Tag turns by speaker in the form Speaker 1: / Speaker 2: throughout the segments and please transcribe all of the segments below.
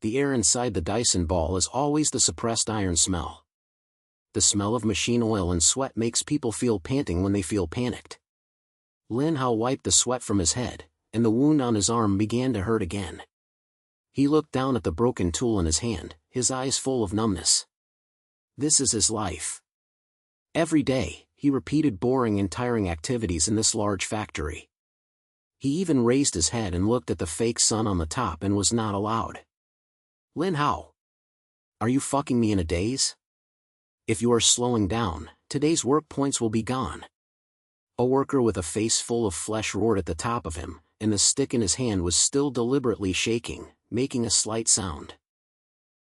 Speaker 1: the air inside the Dyson ball is always the suppressed iron smell. The smell of machine oil and sweat makes people feel panting when they feel panicked. Lin Hao wiped the sweat from his head, and the wound on his arm began to hurt again. He looked down at the broken tool in his hand, his eyes full of numbness. This is his life. Every day, he repeated boring and tiring activities in this large factory. He even raised his head and looked at the fake sun on the top and was not allowed. Lin Hao, are you fucking me in a daze? If you are slowing down, today's work points will be gone. A worker with a face full of flesh roared at the top of him, and the stick in his hand was still deliberately shaking, making a slight sound.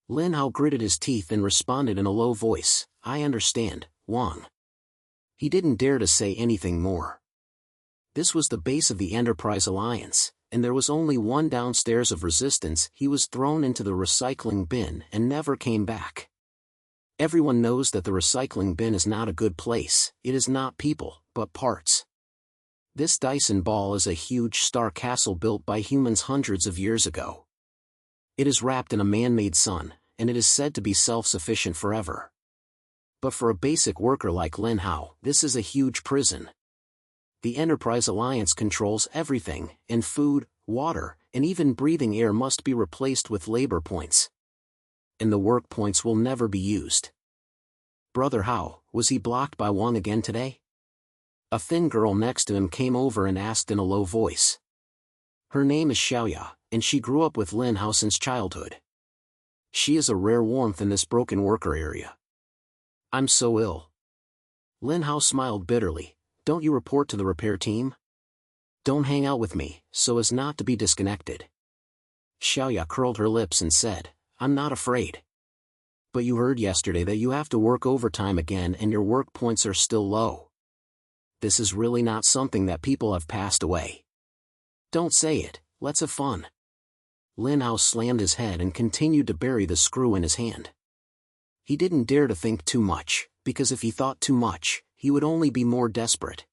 Speaker 1: Lin Hao gritted his teeth and responded in a low voice, "I understand, Wang." He didn't dare to say anything more. This was the base of the Enterprise Alliance, and there was only one downstairs of resistance. He was thrown into the recycling bin and never came back. Everyone knows that the recycling bin is not a good place. It is not people, but parts. This Dyson ball is a huge star castle built by humans hundreds of years ago. It is wrapped in a man-made sun, and it is said to be self-sufficient forever. But for a basic worker like Lin Hao, this is a huge prison. The Enterprise Alliance controls everything, and food, water, and even breathing air must be replaced with labor points. And the work points will never be used. Brother Hao, was he blocked by Wang again today? A thin girl next to him came over and asked in a low voice. Her name is Xiaoya, and she grew up with Lin Hao since childhood. She is a rare warmth in this broken worker area. I'm so ill. Lin Hao smiled bitterly. Don't you report to the repair team? Don't hang out with me, so as not to be disconnected. Xiaoya curled her lips and said, I'm not afraid. But you heard yesterday that you have to work overtime again and your work points are still low. This is really not something that people have passed away. Don't say it, let's have fun. Lin Hao slammed his head and continued to bury the screw in his hand. He didn't dare to think too much, because if he thought too much, he would only be more desperate.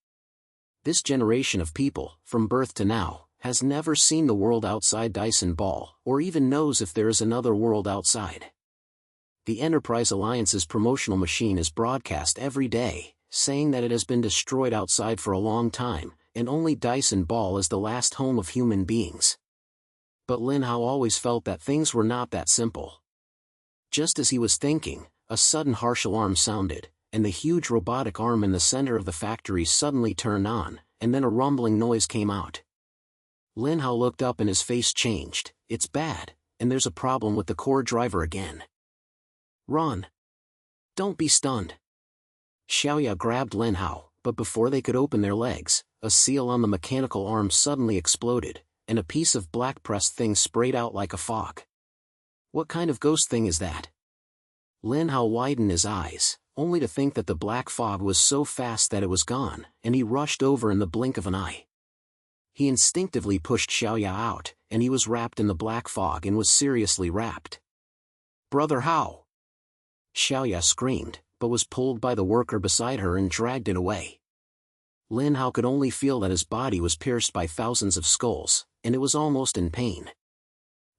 Speaker 1: This generation of people, from birth to now, has never seen the world outside Dyson Ball, or even knows if there is another world outside. The Enterprise Alliance's promotional machine is broadcast every day, saying that it has been destroyed outside for a long time, and only Dyson Ball is the last home of human beings. But Lin Hao always felt that things were not that simple. Just as he was thinking, a sudden harsh alarm sounded, and the huge robotic arm in the center of the factory suddenly turned on, and then a rumbling noise came out. Lin Hao looked up and his face changed. It's bad, and there's a problem with the core driver again. Run! Don't be stunned. Xiaoya grabbed Lin Hao, but before they could open their legs, a seal on the mechanical arm suddenly exploded, and a piece of black pressed thing sprayed out like a fog. What kind of ghost thing is that? Lin Hao widened his eyes, only to think that the black fog was so fast that it was gone, and he rushed over in the blink of an eye. He instinctively pushed Xiaoya out, and he was wrapped in the black fog and was seriously wrapped. Brother Hao! Xiaoya screamed, but was pulled by the worker beside her and dragged it away. Lin Hao could only feel that his body was pierced by thousands of skulls, and it was almost in pain.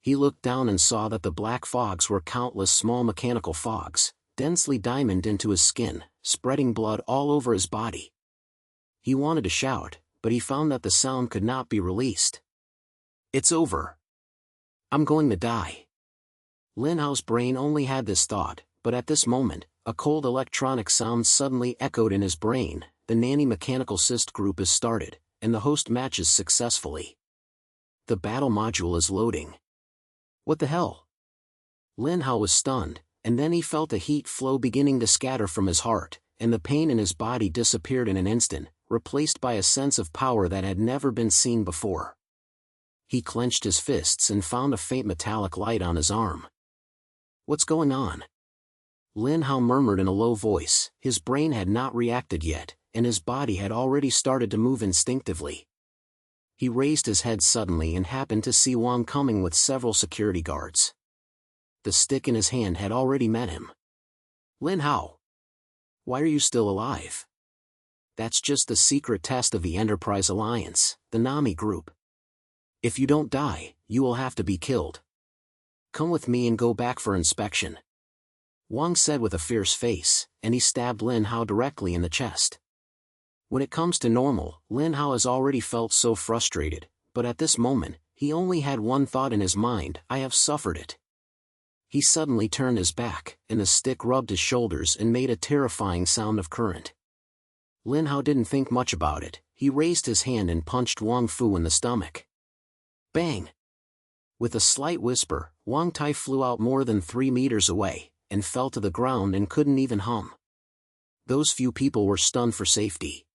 Speaker 1: He looked down and saw that the black fogs were countless small mechanical fogs, densely diamonded into his skin, spreading blood all over his body. He wanted to shout, but he found that the sound could not be released. It's over. I'm going to die. Lin Hao's brain only had this thought, but at this moment, a cold electronic sound suddenly echoed in his brain. The nanomechanical cyst group is started, and the host matches successfully. The battle module is loading. What the hell? Lin Hao was stunned, and then he felt a heat flow beginning to scatter from his heart, and the pain in his body disappeared in an instant, replaced by a sense of power that had never been seen before. He clenched his fists and found a faint metallic light on his arm. What's going on? Lin Hao murmured in a low voice. His brain had not reacted yet, and his body had already started to move instinctively. He raised his head suddenly and happened to see Wang coming with several security guards. The stick in his hand had already met him. Lin Hao! Why are you still alive? That's just the secret test of the Enterprise Alliance, the Nami group. If you don't die, you will have to be killed. Come with me and go back for inspection, Wang said with a fierce face, and he stabbed Lin Hao directly in the chest. When it comes to normal, Lin Hao has already felt so frustrated, but at this moment, he only had one thought in his mind: I have suffered it. He suddenly turned his back, and the stick rubbed his shoulders and made a terrifying sound of current. Lin Hao didn't think much about it. He raised his hand and punched Wang Fu in the stomach. Bang! With a slight whisper, Wang Tai flew out more than 3 meters away, and fell to the ground and couldn't even hum. Those few people were stunned for safety.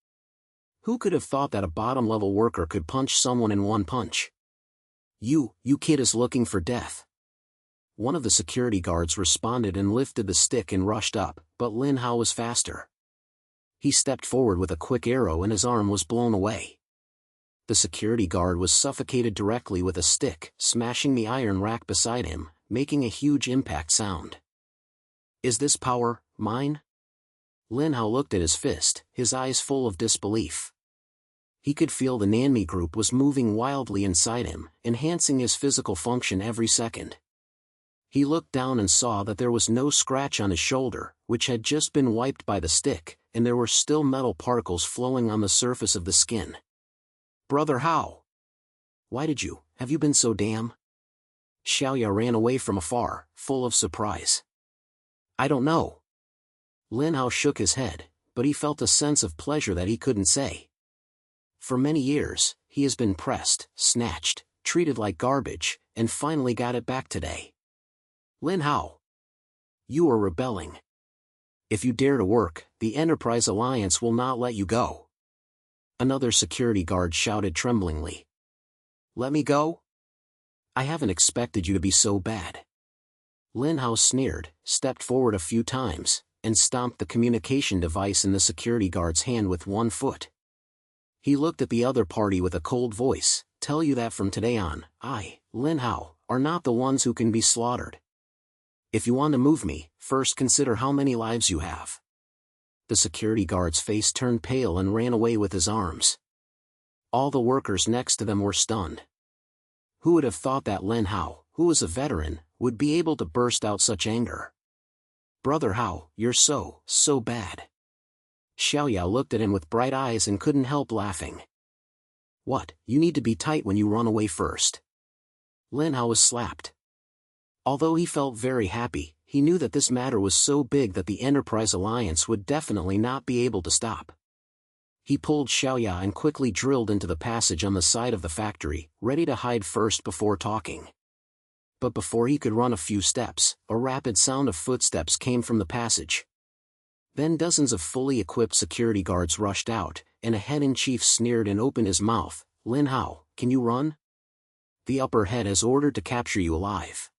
Speaker 1: Who could have thought that a bottom-level worker could punch someone in one punch? You kid is looking for death. One of the security guards responded and lifted the stick and rushed up, but Lin Hao was faster. He stepped forward with a quick arrow and his arm was blown away. The security guard was suffocated directly with a stick, smashing the iron rack beside him, making a huge impact sound. Is this power mine? Lin Hao looked at his fist, his eyes full of disbelief. He could feel the Nanmi group was moving wildly inside him, enhancing his physical function every second. He looked down and saw that there was no scratch on his shoulder, which had just been wiped by the stick, and there were still metal particles flowing on the surface of the skin. Brother Hao! Why have you been so damn? Xiaoya ran away from afar, full of surprise. I don't know. Lin Hao shook his head, but he felt a sense of pleasure that he couldn't say. For many years, he has been pressed, snatched, treated like garbage, and finally got it back today. Lin Hao! You are rebelling. If you dare to work, the Enterprise Alliance will not let you go. Another security guard shouted tremblingly. Let me go? I haven't expected you to be so bad. Lin Hao sneered, stepped forward a few times, and stomped the communication device in the security guard's hand with one foot. He looked at the other party with a cold voice. Tell you that from today on, I, Lin Hao, are not the ones who can be slaughtered. If you want to move me, first consider how many lives you have. The security guard's face turned pale and ran away with his arms. All the workers next to them were stunned. Who would have thought that Lin Hao, who was a veteran, would be able to burst out such anger? Brother Hao, you're so bad. Xiaoya looked at him with bright eyes and couldn't help laughing. What, you need to be tight when you run away first. Lin Hao was slapped. Although he felt very happy, he knew that this matter was so big that the Enterprise Alliance would definitely not be able to stop. He pulled Xiaoya and quickly drilled into the passage on the side of the factory, ready to hide first before talking. But before he could run a few steps, a rapid sound of footsteps came from the passage. Then dozens of fully equipped security guards rushed out, and a head-in-chief sneered and opened his mouth. Lin Hao, can you run? The upper head has ordered to capture you alive.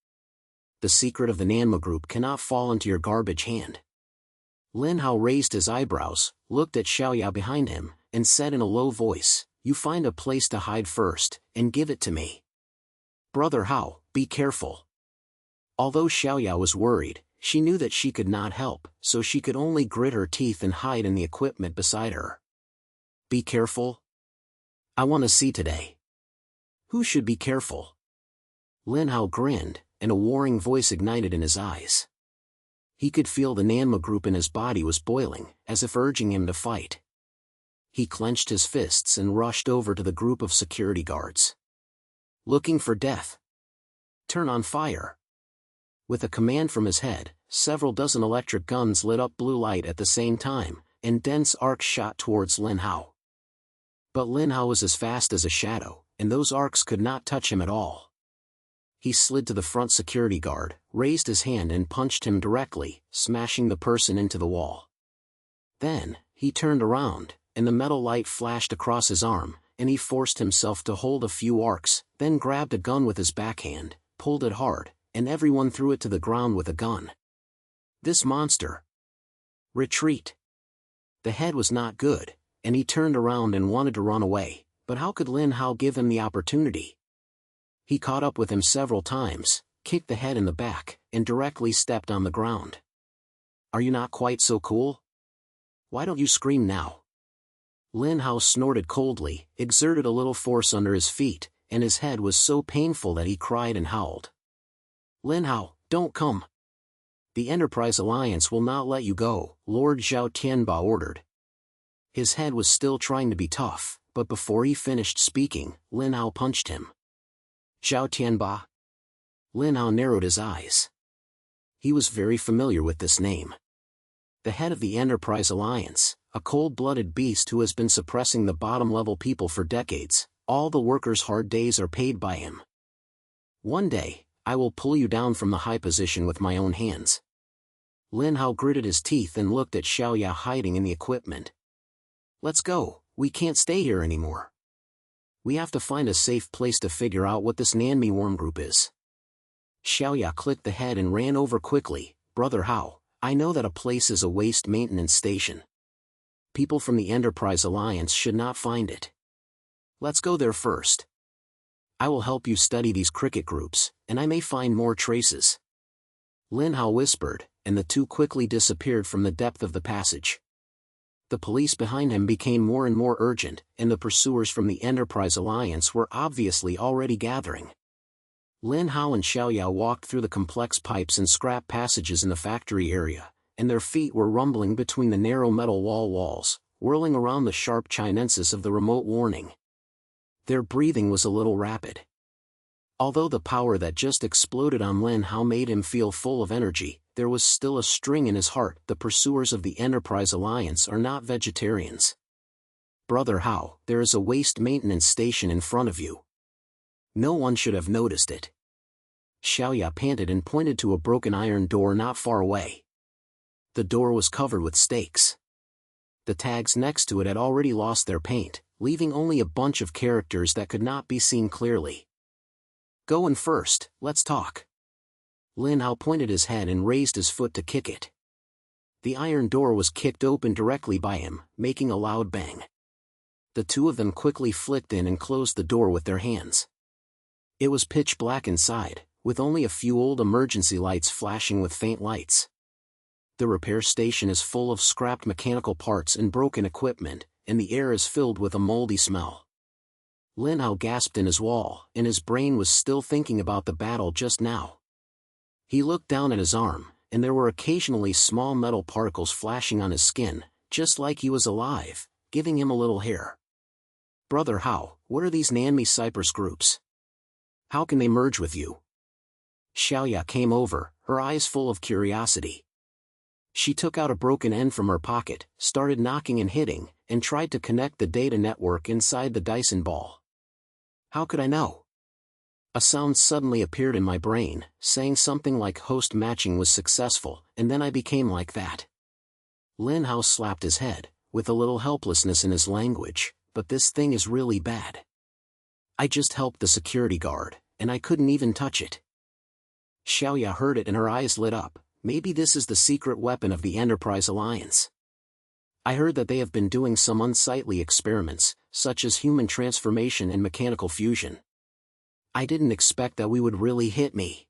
Speaker 1: The secret of the Nanma group cannot fall into your garbage hand. Lin Hao raised his eyebrows, looked at Xiaoya behind him, and said in a low voice, you find a place to hide first, and give it to me. Brother Hao, be careful. Although Xiaoya was worried, she knew that she could not help, so she could only grit her teeth and hide in the equipment beside her. Be careful? I want to see today. Who should be careful? Lin Hao grinned, and a warring voice ignited in his eyes. He could feel the Nanma group in his body was boiling, as if urging him to fight. He clenched his fists and rushed over to the group of security guards. Looking for death? Turn on fire. With a command from his head, several dozen electric guns lit up blue light at the same time, and dense arcs shot towards Lin Hao. But Lin Hao was as fast as a shadow, and those arcs could not touch him at all. He slid to the front security guard, raised his hand and punched him directly, smashing the person into the wall. Then, he turned around, and the metal light flashed across his arm, and he forced himself to hold a few arcs, then grabbed a gun with his backhand, pulled it hard, and everyone threw it to the ground with a gun. This monster. Retreat. The head was not good, and he turned around and wanted to run away, but how could Lin Hao give him the opportunity? He caught up with him several times, kicked the head in the back, and directly stepped on the ground. Are you not quite so cool? Why don't you scream now? Lin Hao snorted coldly, exerted a little force under his feet, and his head was so painful that he cried and howled. Lin Hao, don't come. The Enterprise Alliance will not let you go, Lord Zhao Tianba ordered. His head was still trying to be tough, but before he finished speaking, Lin Hao punched him. Zhao Tianba? Lin Hao narrowed his eyes. He was very familiar with this name. The head of the Enterprise Alliance, a cold-blooded beast who has been suppressing the bottom-level people for decades. All the workers' hard days are paid by him. One day, I will pull you down from the high position with my own hands. Lin Hao gritted his teeth and looked at Xiaoya hiding in the equipment. Let's go, we can't stay here anymore. We have to find a safe place to figure out what this Nanmi worm group is. Xiaoya clicked the head and ran over quickly. Brother Hao, I know that a place is a waste maintenance station. People from the Enterprise Alliance should not find it. Let's go there first. I will help you study these cricket groups, and I may find more traces. Lin Hao whispered, and the two quickly disappeared from the depth of the passage. The police behind him became more and more urgent, and the pursuers from the Enterprise Alliance were obviously already gathering. Lin Hao and Xiaoya walked through the complex pipes and scrap passages in the factory area, and their feet were rumbling between the narrow metal walls, whirling around the sharp chinensis of the remote warning. Their breathing was a little rapid. Although the power that just exploded on Lin Hao made him feel full of energy, there was still a string in his heart. The pursuers of the Enterprise Alliance are not vegetarians. Brother Hao, there is a waste maintenance station in front of you. No one should have noticed it. Xiaoya panted and pointed to a broken iron door not far away. The door was covered with stakes. The tags next to it had already lost their paint, leaving only a bunch of characters that could not be seen clearly. Go in first, let's talk. Lin Hao pointed his head and raised his foot to kick it. The iron door was kicked open directly by him, making a loud bang. The two of them quickly flicked in and closed the door with their hands. It was pitch black inside, with only a few old emergency lights flashing with faint lights. The repair station is full of scrapped mechanical parts and broken equipment, and the air is filled with a moldy smell. Lin Hao gasped in his wall, and his brain was still thinking about the battle just now. He looked down at his arm, and there were occasionally small metal particles flashing on his skin, just like he was alive, giving him a little hair. Brother Hao, what are these Nanmi Cypress groups? How can they merge with you? Xiaoya came over, her eyes full of curiosity. She took out a broken end from her pocket, started knocking and hitting, and tried to connect the data network inside the Dyson ball. How could I know? A sound suddenly appeared in my brain, saying something like host matching was successful, and then I became like that. Lin Hao slapped his head, with a little helplessness in his language, but this thing is really bad. I just helped the security guard, and I couldn't even touch it. Xiaoya heard it and her eyes lit up. Maybe this is the secret weapon of the Enterprise Alliance. I heard that they have been doing some unsightly experiments, such as human transformation and mechanical fusion. I didn't expect that we would really hit me.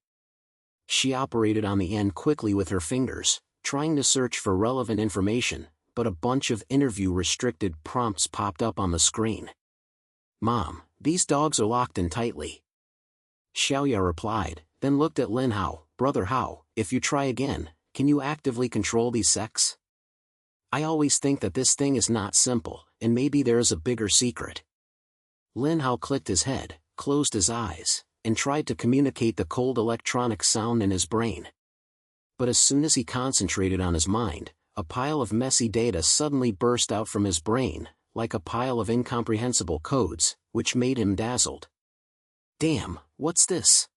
Speaker 1: She operated on the end quickly with her fingers, trying to search for relevant information, but a bunch of interview-restricted prompts popped up on the screen. Mom, these dogs are locked in tightly. Xiaoya replied, then looked at Lin Hao. Brother Hao, if you try again, can you actively control these sects? I always think that this thing is not simple, and maybe there is a bigger secret. Lin Hao clicked his head, closed his eyes, and tried to communicate the cold electronic sound in his brain. But as soon as he concentrated on his mind, a pile of messy data suddenly burst out from his brain, like a pile of incomprehensible codes, which made him dazzled. Damn, what's this?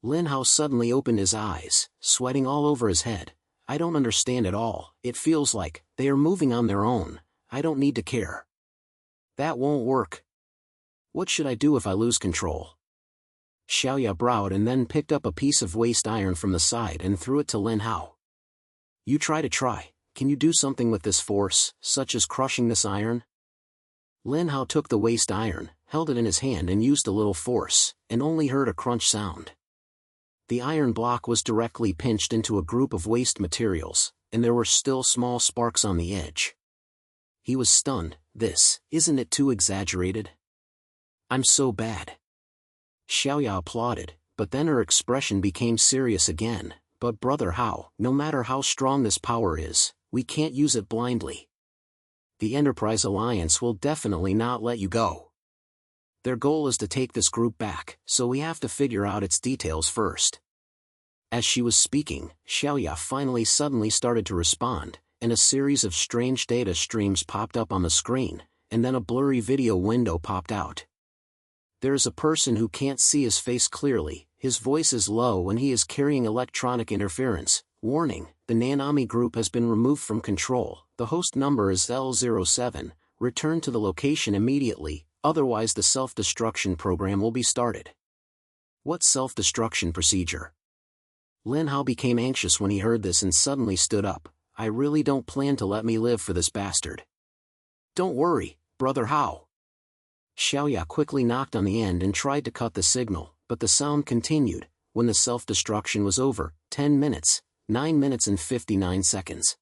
Speaker 1: Lin Hao suddenly opened his eyes, sweating all over his head. I don't understand at all. It feels like they are moving on their own. I don't need to care. That won't work. What should I do if I lose control? Xiaoya browed and then picked up a piece of waste iron from the side and threw it to Lin Hao. You try. Can you do something with this force, such as crushing this iron? Lin Hao took the waste iron, held it in his hand and used a little force, and only heard a crunch sound. The iron block was directly pinched into a group of waste materials, and there were still small sparks on the edge. He was stunned. Isn't it too exaggerated? I'm so bad. Xiaoya applauded, But then her expression became serious again. "But Brother Hao, no matter how strong this power is, we can't use it blindly. The Enterprise Alliance will definitely not let you go. Their goal is to take this group back, so we have to figure out its details first." As she was speaking, Xiaoya finally suddenly started to respond, and a series of strange data streams popped up on the screen, and then a blurry video window popped out. There is a person who can't see his face clearly, his voice is low and he is carrying electronic interference. Warning, the Nanami group has been removed from control, the host number is L07, return to the location immediately, otherwise the self-destruction program will be started. What self-destruction procedure? Lin Hao became anxious when he heard this and suddenly stood up. "I really don't plan to let me live for this bastard." "Don't worry, Brother Hao." Xiaoya quickly knocked on the end and tried to cut the signal, but the sound continued. When the self-destruction was over, 10 minutes, 9 minutes and 59 seconds.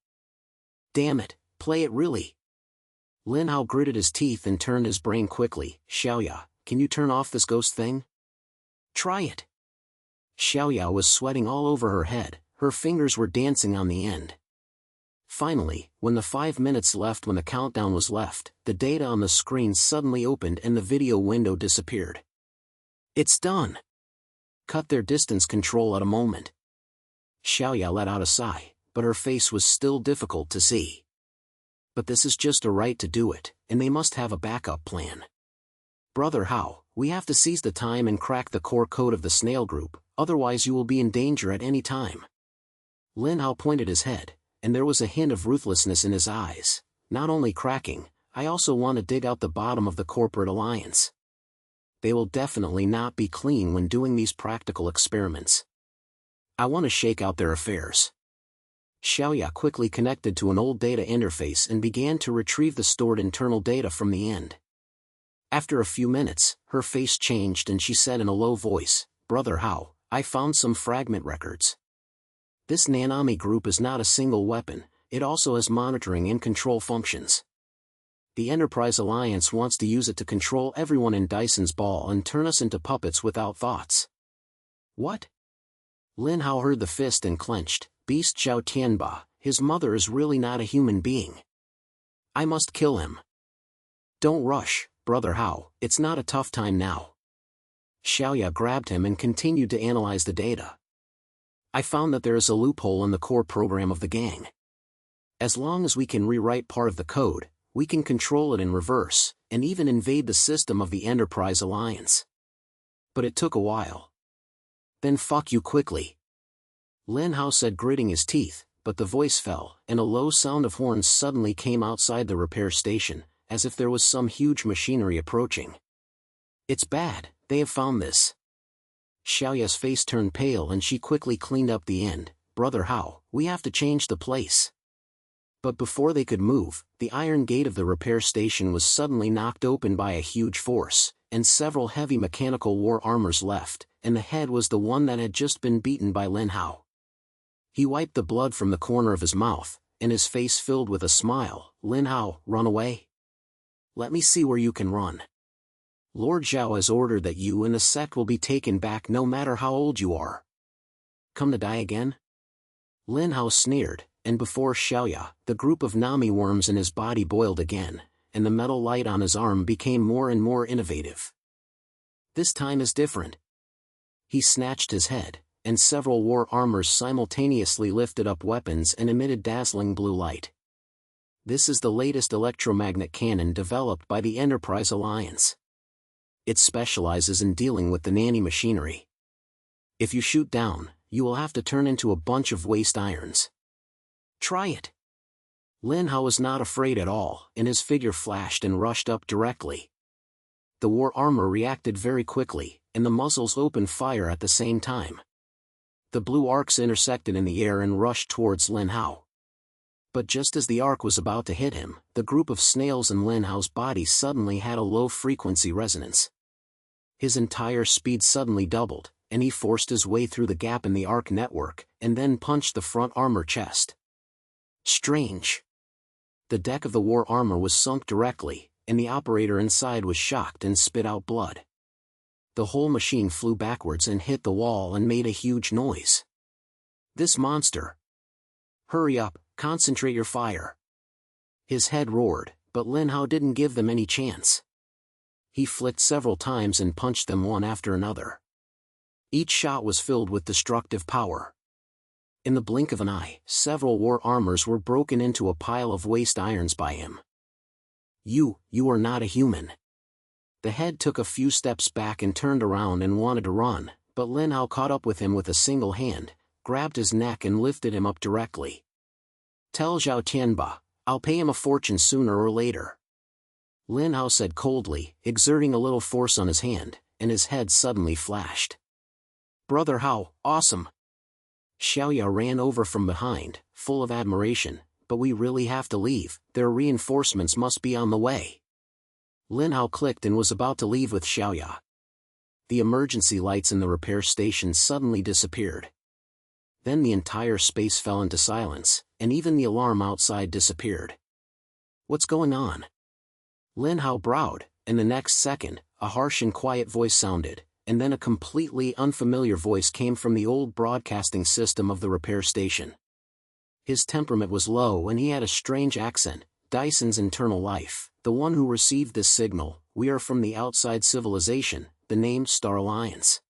Speaker 1: "Damn it, play it really." Lin Hao gritted his teeth and turned his brain quickly. "Xiaoya, can you turn off this ghost thing? Try it." Xiaoya was sweating all over her head, her fingers were dancing on the end. Finally, when the 5 minutes left when the countdown was left, the data on the screen suddenly opened and the video window disappeared. "It's done." Cut their distance control at a moment. Xiaoya let out a sigh, but her face was still difficult to see. "But this is just a right to do it, and they must have a backup plan. Brother Hao, we have to seize the time and crack the core code of the snail group, otherwise you will be in danger at any time." Lin Hao pointed his head, and there was a hint of ruthlessness in his eyes. "Not only cracking, I also want to dig out the bottom of the corporate alliance. They will definitely not be clean when doing these practical experiments. I want to shake out their affairs." Xiaoya quickly connected to an old data interface and began to retrieve the stored internal data from the end. After a few minutes, her face changed and she said in a low voice, "Brother Hao, I found some fragment records. This Nanami group is not a single weapon, it also has monitoring and control functions. The Enterprise Alliance wants to use it to control everyone in Dyson's ball and turn us into puppets without thoughts." "What?" Lin Hao heard the fist and clenched. "Beast Zhao Tianba, his mother is really not a human being. I must kill him." "Don't rush, Brother Hao, it's not a tough time now." Xiaoya grabbed him and continued to analyze the data. "I found that there is a loophole in the core program of the gang. As long as we can rewrite part of the code, we can control it in reverse, and even invade the system of the Enterprise Alliance. But it took a while." "Then fuck you quickly," Lin Hao said, gritting his teeth, but the voice fell, and a low sound of horns suddenly came outside the repair station, as if there was some huge machinery approaching. "It's bad, they have found this." Xiaoya's face turned pale and she quickly cleaned up the end. "Brother Hao, we have to change the place." But before they could move, the iron gate of the repair station was suddenly knocked open by a huge force, and several heavy mechanical war armors left, and the head was the one that had just been beaten by Lin Hao. He wiped the blood from the corner of his mouth, and his face filled with a smile. "Lin Hao, run away? Let me see where you can run. Lord Zhao has ordered that you and the sect will be taken back no matter how old you are. Come to die again?" Lin Hao sneered, and before Xiaoya, the group of Nami worms in his body boiled again, and the metal light on his arm became more and more innovative. "This time is different." He snatched his head, and several war armors simultaneously lifted up weapons and emitted dazzling blue light. This is the latest electromagnet cannon developed by the Enterprise Alliance. It specializes in dealing with the nanny machinery. If you shoot down, you will have to turn into a bunch of waste irons. Try it." Lin Hao was not afraid at all, and his figure flashed and rushed up directly. The war armor reacted very quickly, and the muzzles opened fire at the same time. The blue arcs intersected in the air and rushed towards Lin Hao. But just as the arc was about to hit him, the group of snails in Lin Hao's body suddenly had a low-frequency resonance. His entire speed suddenly doubled, and he forced his way through the gap in the arc network, and then punched the front armor chest. Strange. The deck of the war armor was sunk directly, and the operator inside was shocked and spit out blood. the whole machine flew backwards and hit the wall and made a huge noise. This monster! Hurry up, concentrate your fire! His head roared, but Lin Hao didn't give them any chance. He flicked several times and punched them one after another. Each shot was filled with destructive power. In the blink of an eye, several war armors were broken into a pile of waste irons by him. You are not a human. The head took a few steps back and turned around and wanted to run, but Lin Hao caught up with him with a single hand, grabbed his neck and lifted him up directly. Tell Zhao Tianba, I'll pay him a fortune sooner or later. Lin Hao said coldly, exerting a little force on his hand, and his head suddenly flashed. Brother Hao, awesome! Xiaoya ran over from behind, full of admiration, but we really have to leave, their reinforcements must be on the way. Lin Hao clicked and was about to leave with Xiaoya. The emergency lights in the repair station suddenly disappeared. Then the entire space fell into silence, and even the alarm outside disappeared. What's going on? Lin Hao browed, and the next second, a harsh and quiet voice sounded, and then a completely unfamiliar voice came from the old broadcasting system of the repair station. His temperament was low and he had a strange accent. Dyson's internal life, the one who received this signal, we are from the outside civilization, the named Star Alliance.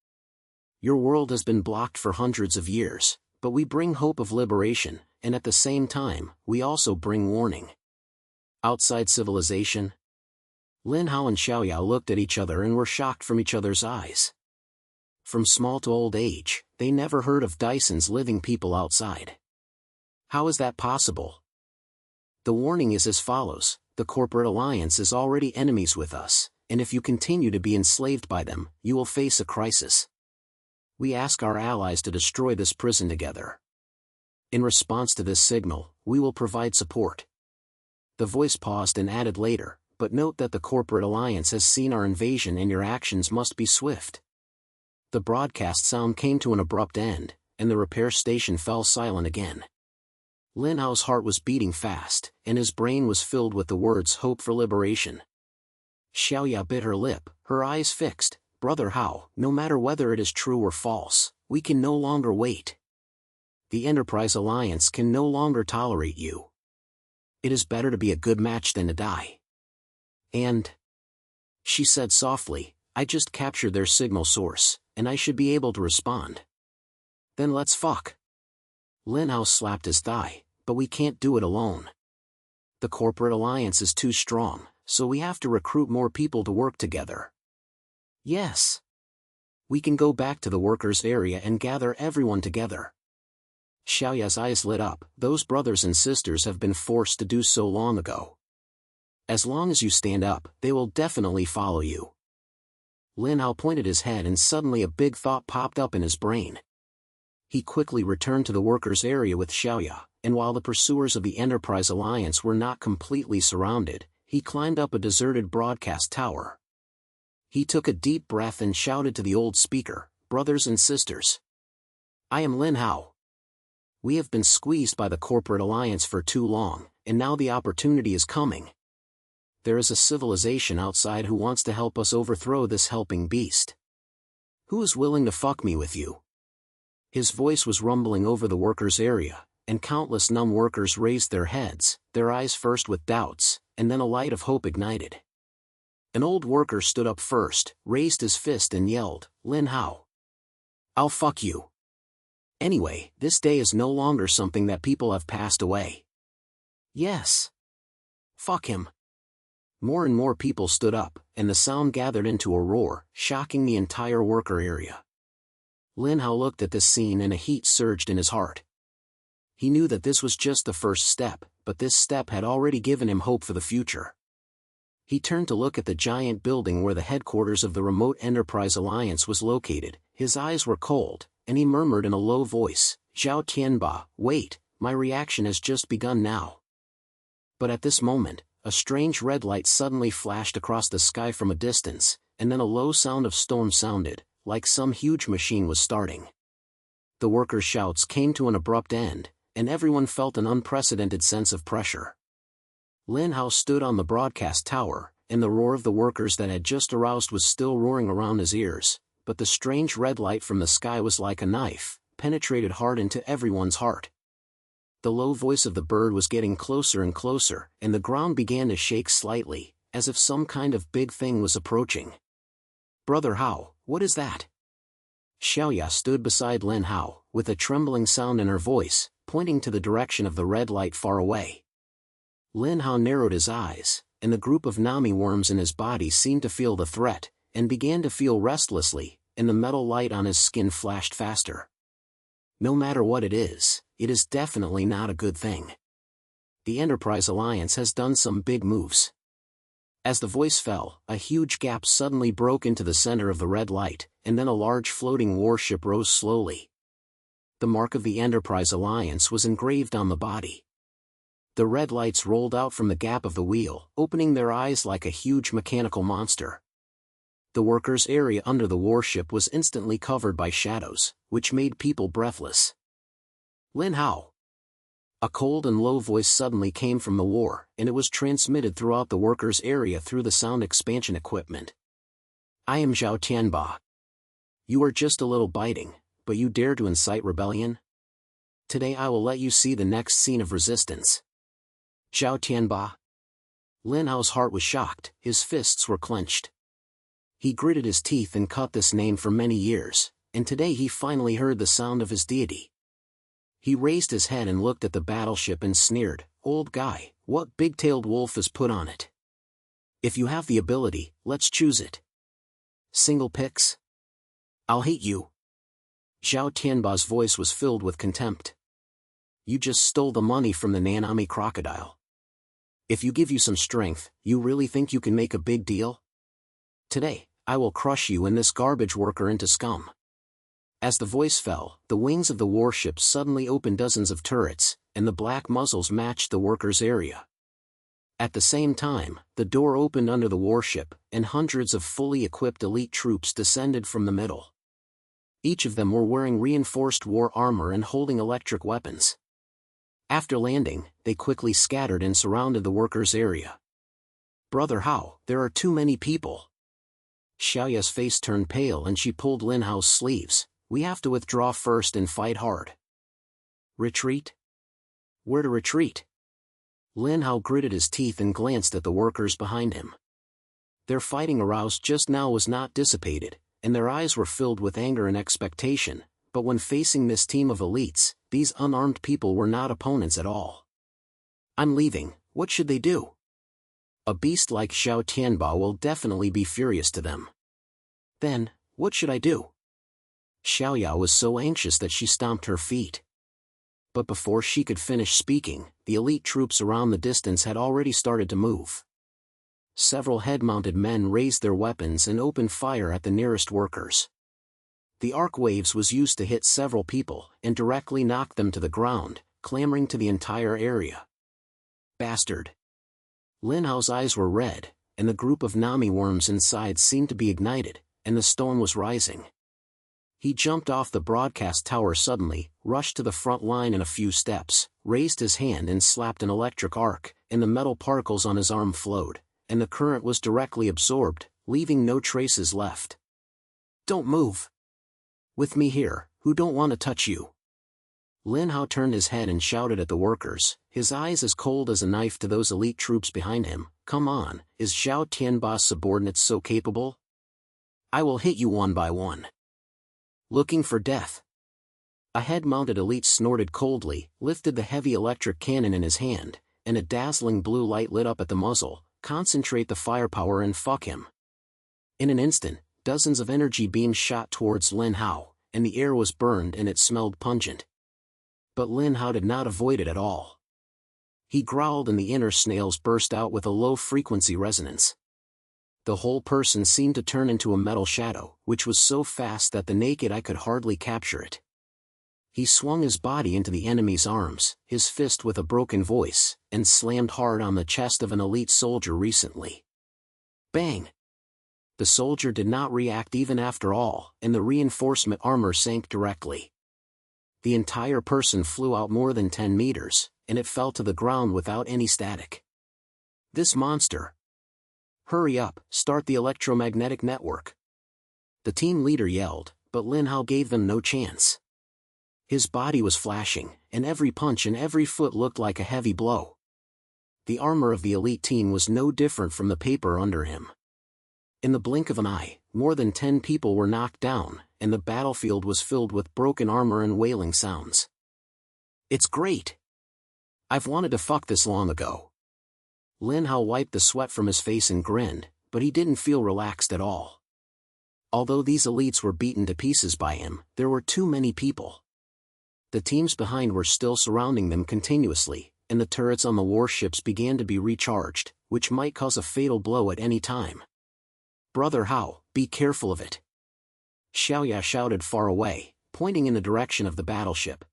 Speaker 1: Your world has been blocked for hundreds of years, but we bring hope of liberation, and at the same time, we also bring warning. Outside civilization? Lin Hao and Xiaoya looked at each other and were shocked from each other's eyes. From small to old age, they never heard of Dyson's living people outside. How is that possible? The warning is as follows: the corporate alliance is already enemies with us, and if you continue to be enslaved by them, you will face a crisis. We ask our allies to destroy this prison together. In response to this signal, we will provide support. The voice paused and added later, but note that the corporate alliance has seen our invasion and your actions must be swift. The broadcast sound came to an abrupt end, and the repair station fell silent again. Lin Hao's heart was beating fast, and his brain was filled with the words hope for liberation. Xiaoya bit her lip, her eyes fixed. Brother Hao, no matter whether it is true or false, we can no longer wait. The Enterprise Alliance can no longer tolerate you. It is better to be a good match than to die. And, she said softly, I just captured their signal source, and I should be able to respond. Then let's fuck. Lin Hao slapped his thigh, but we can't do it alone. The corporate alliance is too strong, so we have to recruit more people to work together. Yes. We can go back to the workers' area and gather everyone together. Xiaoya's eyes lit up. Those brothers and sisters have been forced to do so long ago. As long as you stand up, they will definitely follow you. Lin Hao pointed his head and suddenly a big thought popped up in his brain. He quickly returned to the workers' area with Xiaoya, and while the pursuers of the Enterprise Alliance were not completely surrounded, he climbed up a deserted broadcast tower. He took a deep breath and shouted to the old speaker, brothers and sisters. I am Lin Hao. We have been squeezed by the corporate alliance for too long, and now the opportunity is coming. There is a civilization outside who wants to help us overthrow this helping beast. Who is willing to fuck me with you? His voice was rumbling over the workers' area, and countless numb workers raised their heads, their eyes first with doubts, and then a light of hope ignited. An old worker stood up first, raised his fist and yelled, Lin Hao. I'll fuck you. Anyway, this day is no longer something that people have passed away. Yes. Fuck him. More and more people stood up, and the sound gathered into a roar, shocking the entire worker area. Lin Hao looked at this scene and a heat surged in his heart. He knew that this was just the first step, but this step had already given him hope for the future. He turned to look at the giant building where the headquarters of the remote Enterprise Alliance was located. His eyes were cold, and he murmured in a low voice, Zhao Tianba, wait, my reaction has just begun now. But at this moment, a strange red light suddenly flashed across the sky from a distance, and then a low sound of storm sounded, like some huge machine was starting. The workers' shouts came to an abrupt end, and everyone felt an unprecedented sense of pressure. Lin Hao stood on the broadcast tower, and the roar of the workers that had just aroused was still roaring around his ears, but the strange red light from the sky was like a knife, penetrated hard into everyone's heart. The low voice of the bird was getting closer and closer, and the ground began to shake slightly, as if some kind of big thing was approaching. "Brother Hao, what is that?" Xiaoya stood beside Lin Hao, with a trembling sound in her voice, pointing to the direction of the red light far away. Lin Hao narrowed his eyes, and the group of Nami worms in his body seemed to feel the threat, and began to feel restlessly, and the metal light on his skin flashed faster. No matter what it is definitely not a good thing. The Enterprise Alliance has done some big moves. As the voice fell, a huge gap suddenly broke into the center of the red light, and then a large floating warship rose slowly. The mark of the Enterprise Alliance was engraved on the body. The red lights rolled out from the gap of the wheel, opening their eyes like a huge mechanical monster. The workers' area under the warship was instantly covered by shadows, which made people breathless. "Lin Hao!" A cold and low voice suddenly came from the war, and it was transmitted throughout the workers' area through the sound expansion equipment. "I am Zhao Tianba. You are just a little biting, but you dare to incite rebellion? Today I will let you see the next scene of resistance." "Zhao Tianba?" Lin Hao's heart was shocked, his fists were clenched. He gritted his teeth and cut this name for many years, and today he finally heard the sound of his deity. He raised his head and looked at the battleship and sneered, "Old guy, what big-tailed wolf is put on it? If you have the ability, let's choose it. Single picks? I'll hate you." Zhao Tianba's voice was filled with contempt. "You just stole the money from the Nanami crocodile. If you give you some strength, you really think you can make a big deal? Today, I will crush you and this garbage worker into scum." As the voice fell, the wings of the warship suddenly opened dozens of turrets, and the black muzzles matched the workers' area. At the same time, the door opened under the warship, and hundreds of fully equipped elite troops descended from the middle. Each of them were wearing reinforced war armor and holding electric weapons. After landing, they quickly scattered and surrounded the workers' area. "Brother Hao, there are too many people." Xiaoya's face turned pale and she pulled Lin Hao's sleeves. "We have to withdraw first and fight hard." "Retreat? Where to retreat?" Lin Hao gritted his teeth and glanced at the workers behind him. Their fighting aroused just now was not dissipated, and their eyes were filled with anger and expectation, but when facing this team of elites, these unarmed people were not opponents at all. "I'm leaving, what should they do? A beast like Zhao Tianba will definitely be furious to them. Then, what should I do?" Xiaoya was so anxious that she stomped her feet. But before she could finish speaking, the elite troops around the distance had already started to move. Several head-mounted men raised their weapons and opened fire at the nearest workers. The arc waves was used to hit several people and directly knocked them to the ground, clamoring to the entire area. "Bastard!" Lin Hao's eyes were red, and the group of Nami worms inside seemed to be ignited, and the storm was rising. He jumped off the broadcast tower suddenly, rushed to the front line in a few steps, raised his hand and slapped an electric arc, and the metal particles on his arm flowed, and the current was directly absorbed, leaving no traces left. "Don't move! With me here, who don't want to touch you?" Lin Hao turned his head and shouted at the workers, his eyes as cold as a knife to those elite troops behind him. "Come on, is Zhao Tianba's subordinates so capable? I will hit you one by one. Looking for death?" A head-mounted elite snorted coldly, lifted the heavy electric cannon in his hand, and a dazzling blue light lit up at the muzzle. "Concentrate the firepower and fuck him." In an instant, dozens of energy beams shot towards Lin Hao, and the air was burned and it smelled pungent. But Lin Hao did not avoid it at all. He growled and the inner snails burst out with a low-frequency resonance. The whole person seemed to turn into a metal shadow, which was so fast that the naked eye could hardly capture it. He swung his body into the enemy's arms, his fist with a broken voice, and slammed hard on the chest of an elite soldier recently. Bang! The soldier did not react even after all, and the reinforcement armor sank directly. The entire person flew out more than 10 meters, and it fell to the ground without any static. This monster! Hurry up, start the electromagnetic network. The team leader yelled, but Lin Hao gave them no chance. His body was flashing, and every punch and every foot looked like a heavy blow. The armor of the elite team was no different from the paper under him. In the blink of an eye, more than 10 people were knocked down, and the battlefield was filled with broken armor and wailing sounds. It's great! I've wanted to fuck this long ago. Lin Hao wiped the sweat from his face and grinned, but he didn't feel relaxed at all. Although these elites were beaten to pieces by him, there were too many people. The teams behind were still surrounding them continuously, and the turrets on the warships began to be recharged, which might cause a fatal blow at any time. Brother Hao, be careful of it. Xiaoya shouted far away, pointing in the direction of the battleship.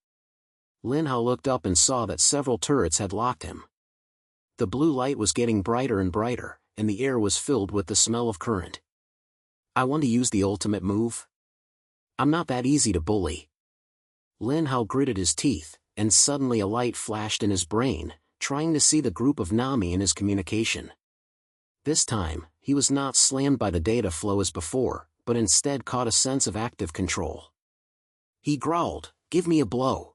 Speaker 1: Lin Hao looked up and saw that several turrets had locked him. The blue light was getting brighter and brighter, and the air was filled with the smell of current. I want to use the ultimate move. I'm not that easy to bully. Lin Hao gritted his teeth, and suddenly a light flashed in his brain, trying to see the group of Nami in his communication. This time, he was not slammed by the data flow as before, but instead caught a sense of active control. He growled, "Give me a blow."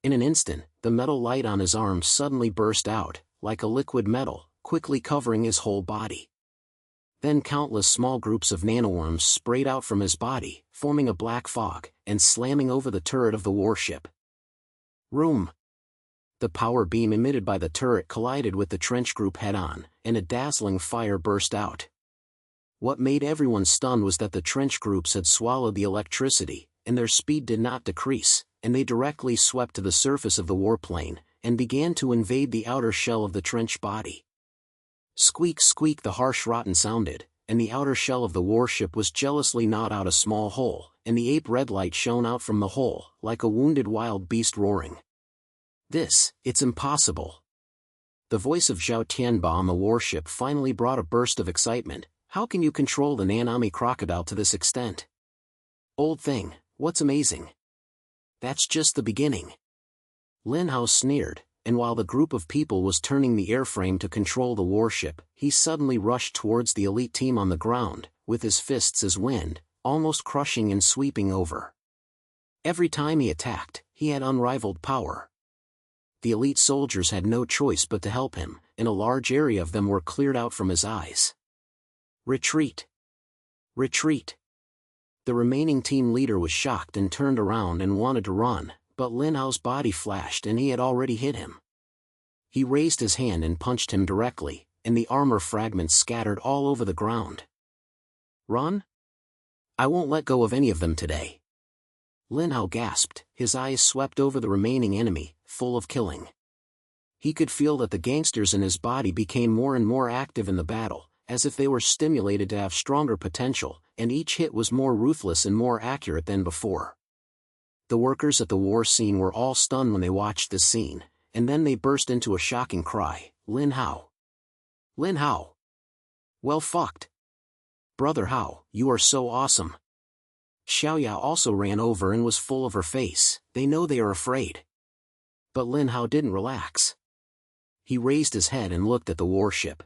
Speaker 1: In an instant, the metal light on his arm suddenly burst out, like a liquid metal, quickly covering his whole body. Then countless small groups of nanoworms sprayed out from his body, forming a black fog, and slamming over the turret of the warship. Room! The power beam emitted by the turret collided with the trench group head-on, and a dazzling fire burst out. What made everyone stunned was that the trench groups had swallowed the electricity, and their speed did not decrease, and they directly swept to the surface of the warplane, and began to invade the outer shell of the trench body. Squeak squeak the harsh rotten sounded, and the outer shell of the warship was jealously gnawed out a small hole, and the ape red light shone out from the hole, like a wounded wild beast roaring. It's impossible. The voice of Zhao Tianba on the warship finally brought a burst of excitement. How can you control the Nanami crocodile to this extent? Old thing, what's amazing? That's just the beginning. Lin Hao sneered, and while the group of people was turning the airframe to control the warship, he suddenly rushed towards the elite team on the ground, with his fists as wind, almost crushing and sweeping over. Every time he attacked, he had unrivaled power. The elite soldiers had no choice but to help him, and a large area of them were cleared out from his eyes. Retreat! Retreat! The remaining team leader was shocked and turned around and wanted to run, but Lin Hao's body flashed and he had already hit him. He raised his hand and punched him directly, and the armor fragments scattered all over the ground. Run? I won't let go of any of them today. Lin Hao gasped, his eyes swept over the remaining enemy, full of killing. He could feel that the gangsters in his body became more and more active in the battle, as if they were stimulated to have stronger potential, and each hit was more ruthless and more accurate than before. The workers at the war scene were all stunned when they watched this scene, and then they burst into a shocking cry, Lin Hao! Lin Hao! Well fucked! Brother Hao, you are so awesome! Xiaoya also ran over and was full of her face. They know they are afraid. But Lin Hao didn't relax. He raised his head and looked at the warship.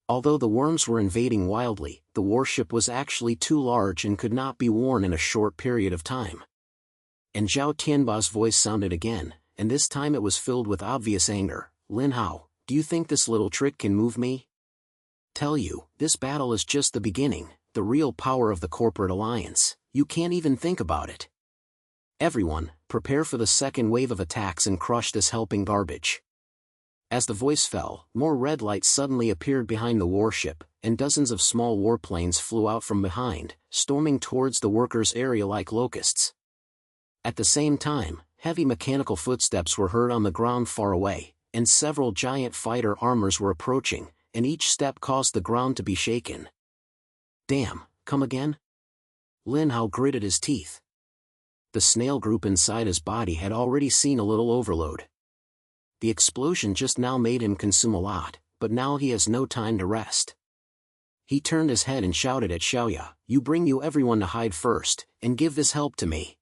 Speaker 1: Although the worms were invading wildly, the warship was actually too large and could not be worn in a short period of time. And Zhao Tianba's voice sounded again, and this time it was filled with obvious anger. Lin Hao, do you think this little trick can move me? Tell you, this battle is just the beginning, the real power of the corporate alliance. You can't even think about it. Everyone, prepare for the second wave of attacks and crush this helping garbage. As the voice fell, more red lights suddenly appeared behind the warship, and dozens of small warplanes flew out from behind, storming towards the workers' area like locusts. At the same time, heavy mechanical footsteps were heard on the ground far away, and several giant fighter armors were approaching, and each step caused the ground to be shaken. Damn, come again? Lin Hao gritted his teeth. The snail group inside his body had already seen a little overload. The explosion just now made him consume a lot, but now he has no time to rest. He turned his head and shouted at Xiaoya, you bring you everyone to hide first, and give this help to me.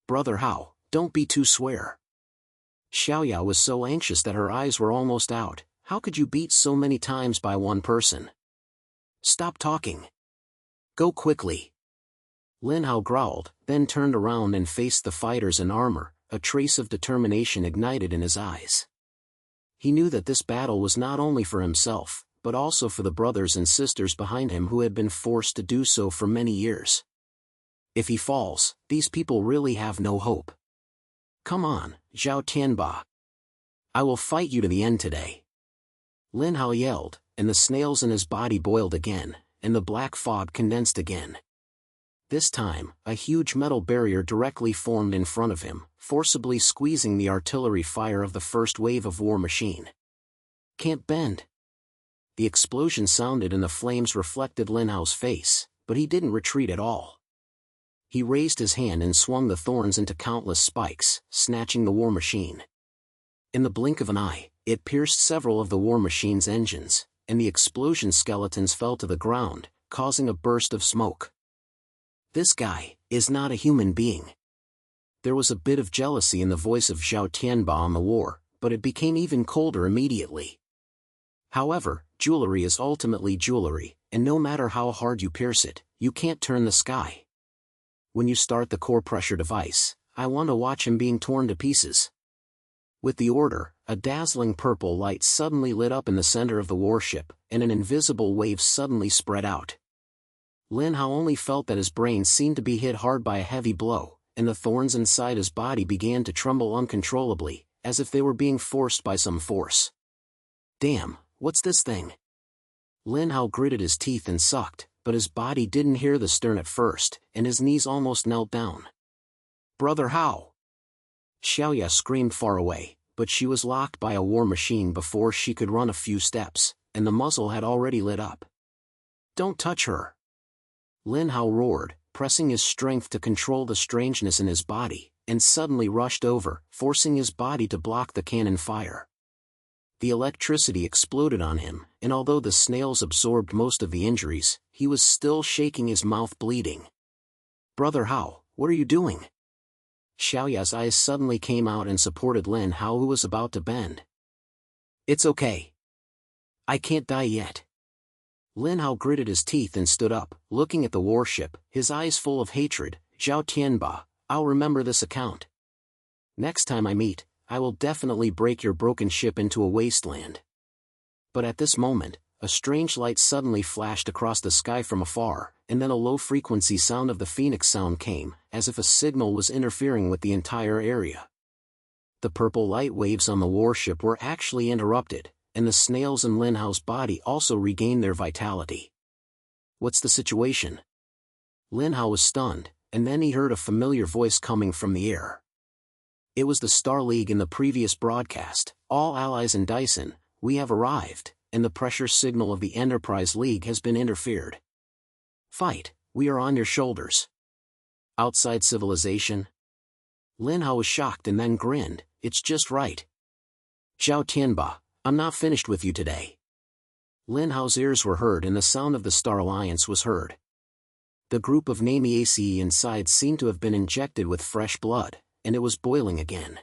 Speaker 1: Brother Hao, don't be too swear. Xiaoya was so anxious that her eyes were almost out. How could you beat so many times by one person? Stop talking. Go quickly. Lin Hao growled, then turned around and faced the fighters in armor, a trace of determination ignited in his eyes. He knew that this battle was not only for himself, but also for the brothers and sisters behind him who had been forced to do so for many years. If he falls, these people really have no hope. Come on, Zhao Tianba. I will fight you to the end today. Lin Hao yelled, and the snails in his body boiled again, and the black fog condensed again. This time, a huge metal barrier directly formed in front of him, forcibly squeezing the artillery fire of the first wave of war machine. Can't bend. The explosion sounded and the flames reflected Lin Hao's face, but he didn't retreat at all. He raised his hand and swung the thorns into countless spikes, snatching the war machine. In the blink of an eye, it pierced several of the war machine's engines, and the explosion skeletons fell to the ground, causing a burst of smoke. This guy is not a human being. There was a bit of jealousy in the voice of Zhao Tianba on the war, but it became even colder immediately. However, jewelry is ultimately jewelry, and no matter how hard you pierce it, you can't turn the sky. When you start the core pressure device, I want to watch him being torn to pieces. With the order, a dazzling purple light suddenly lit up in the center of the warship, and an invisible wave suddenly spread out. Lin Hao only felt that his brain seemed to be hit hard by a heavy blow, and the thorns inside his body began to tremble uncontrollably, as if they were being forced by some force. Damn, what's this thing? Lin Hao gritted his teeth and sucked, but his body didn't hear the stern at first, and his knees almost knelt down. Brother Hao! Xiaoya screamed far away, but she was locked by a war machine before she could run a few steps, and the muzzle had already lit up. Don't touch her! Lin Hao roared, pressing his strength to control the strangeness in his body, and suddenly rushed over, forcing his body to block the cannon fire. The electricity exploded on him, and although the snails absorbed most of the injuries, he was still shaking, his mouth bleeding. Brother Hao, what are you doing? Xiaoya's eyes suddenly came out and supported Lin Hao, who was about to bend. It's okay. I can't die yet. Lin Hao gritted his teeth and stood up, looking at the warship, his eyes full of hatred. Zhao Tianba, I'll remember this account. Next time I meet, I will definitely break your broken ship into a wasteland. But at this moment, a strange light suddenly flashed across the sky from afar, and then a low-frequency sound of the phoenix sound came, as if a signal was interfering with the entire area. The purple light waves on the warship were actually interrupted, and the snails in Lin Hao's body also regained their vitality. What's the situation? Lin Hao was stunned, and then he heard a familiar voice coming from the air. It was the Star League in the previous broadcast. All allies in Dyson, we have arrived, and the pressure signal of the Enterprise League has been interfered. Fight, we are on your shoulders. Outside civilization? Lin Hao was shocked and then grinned. It's just right. Zhao Tianba, I'm not finished with you today. Lin Hao's ears were heard and the sound of the Star Alliance was heard. The group of Nanomechanical inside seemed to have been injected with fresh blood, and it was boiling again.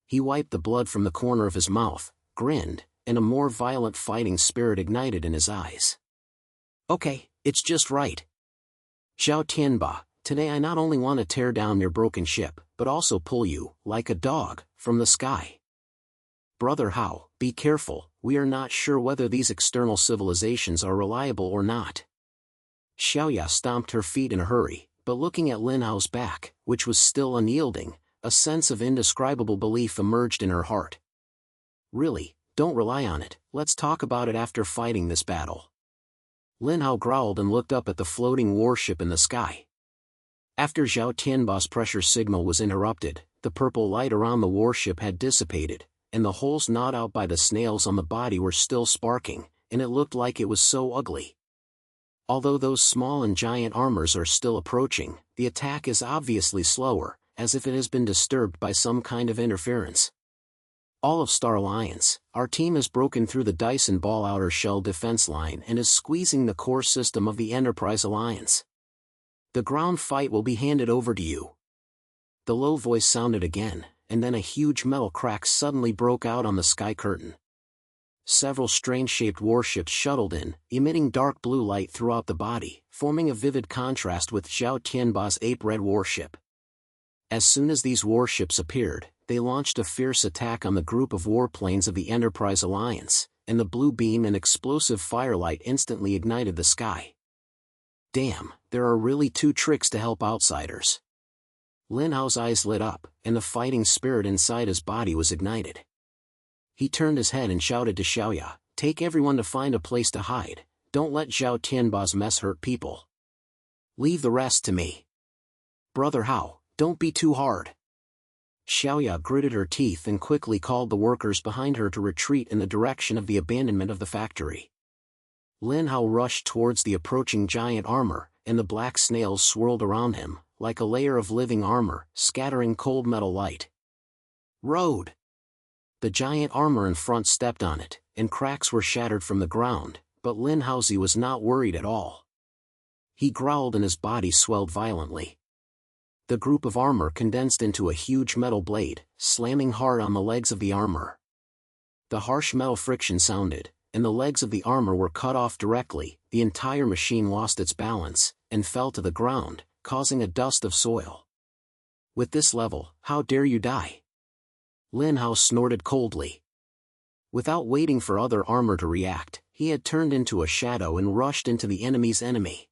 Speaker 1: He wiped the blood from the corner of his mouth, grinned, and a more violent fighting spirit ignited in his eyes. Okay, it's just right. Zhao Tianba, today I not only want to tear down your broken ship, but also pull you, like a dog, from the sky. Brother Hao, be careful, we are not sure whether these external civilizations are reliable or not. Xiaoya stomped her feet in a hurry, but looking at Lin Hao's back, which was still unyielding, a sense of indescribable belief emerged in her heart. Really, don't rely on it, let's talk about it after fighting this battle. Lin Hao growled and looked up at the floating warship in the sky. After Zhao Tianba's pressure signal was interrupted, the purple light around the warship had dissipated, and the holes gnawed out by the snails on the body were still sparking, and it looked like it was so ugly. Although those small and giant armors are still approaching, the attack is obviously slower, as if it has been disturbed by some kind of interference. All of Star Alliance, our team has broken through the Dyson ball outer shell defense line and is squeezing the core system of the Enterprise Alliance. The ground fight will be handed over to you. The low voice sounded again, and then a huge metal crack suddenly broke out on the sky curtain. Several strange-shaped warships shuttled in, emitting dark blue light throughout the body, forming a vivid contrast with Zhao Tianba's ape-red warship. As soon as these warships appeared, they launched a fierce attack on the group of warplanes of the Enterprise Alliance, and the blue beam and explosive firelight instantly ignited the sky. Damn, there are really two tricks to help outsiders. Lin Hao's eyes lit up, and the fighting spirit inside his body was ignited. He turned his head and shouted to Xiaoya, "Take everyone to find a place to hide, don't let Zhao Tianba's mess hurt people. Leave the rest to me. Brother Hao, don't be too hard." Xiaoya gritted her teeth and quickly called the workers behind her to retreat in the direction of the abandonment of the factory. Lin Hao rushed towards the approaching giant armor, and the black snails swirled around him, like a layer of living armor, scattering cold metal light. Road! The giant armor in front stepped on it, and cracks were shattered from the ground, but Lin Hao was not worried at all. He growled and his body swelled violently. The group of armor condensed into a huge metal blade, slamming hard on the legs of the armor. The harsh metal friction sounded, and the legs of the armor were cut off directly. The entire machine lost its balance, and fell to the ground, causing a dust of soil. With this level, how dare you die? Lin Hao snorted coldly. Without waiting for other armor to react, he had turned into a shadow and rushed into the enemy's enemy.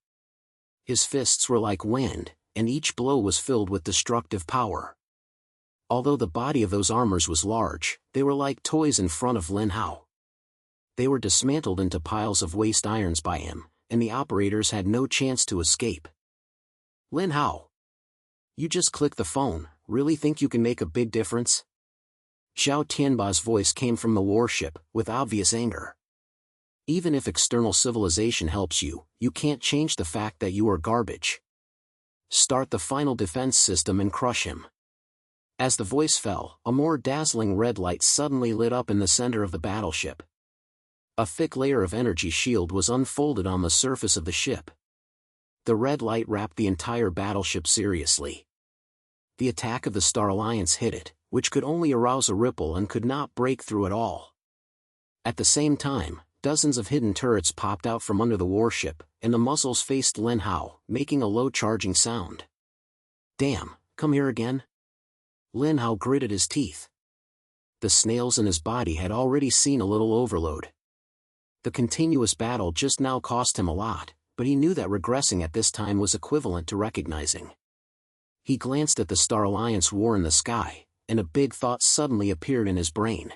Speaker 1: His fists were like wind, and each blow was filled with destructive power. Although the body of those armors was large, they were like toys in front of Lin Hao. They were dismantled into piles of waste irons by him, and the operators had no chance to escape. Lin Hao! You just click the phone, really think you can make a big difference? Zhao Tianba's voice came from the warship, with obvious anger. Even if external civilization helps you, you can't change the fact that you are garbage. Start the final defense system and crush him. As the voice fell, a more dazzling red light suddenly lit up in the center of the battleship. A thick layer of energy shield was unfolded on the surface of the ship. The red light wrapped the entire battleship seriously. The attack of the Star Alliance hit it, which could only arouse a ripple and could not break through at all. At the same time, dozens of hidden turrets popped out from under the warship, and the muzzles faced Lin Hao, making a low charging sound. Damn, come here again? Lin Hao gritted his teeth. The snails in his body had already seen a little overload. The continuous battle just now cost him a lot, but he knew that regressing at this time was equivalent to recognizing. He glanced at the Star Alliance war in the sky, and a big thought suddenly appeared in his brain.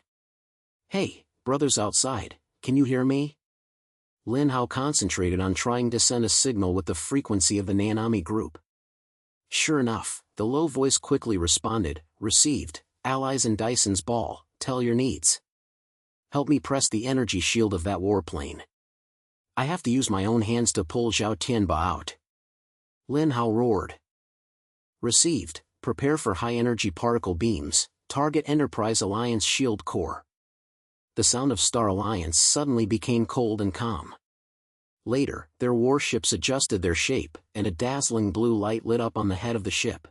Speaker 1: Hey, brothers outside, can you hear me? Lin Hao concentrated on trying to send a signal with the frequency of the Nanami group. Sure enough, the low voice quickly responded, "Received, allies in Dyson's ball, tell your needs. Help me press the energy shield of that warplane. I have to use my own hands to pull Zhao Tianba out." Lin Hao roared. Received, prepare for high-energy particle beams, target Enterprise Alliance shield core. The sound of Star Alliance suddenly became cold and calm. Later, their warships adjusted their shape, and a dazzling blue light lit up on the head of the ship.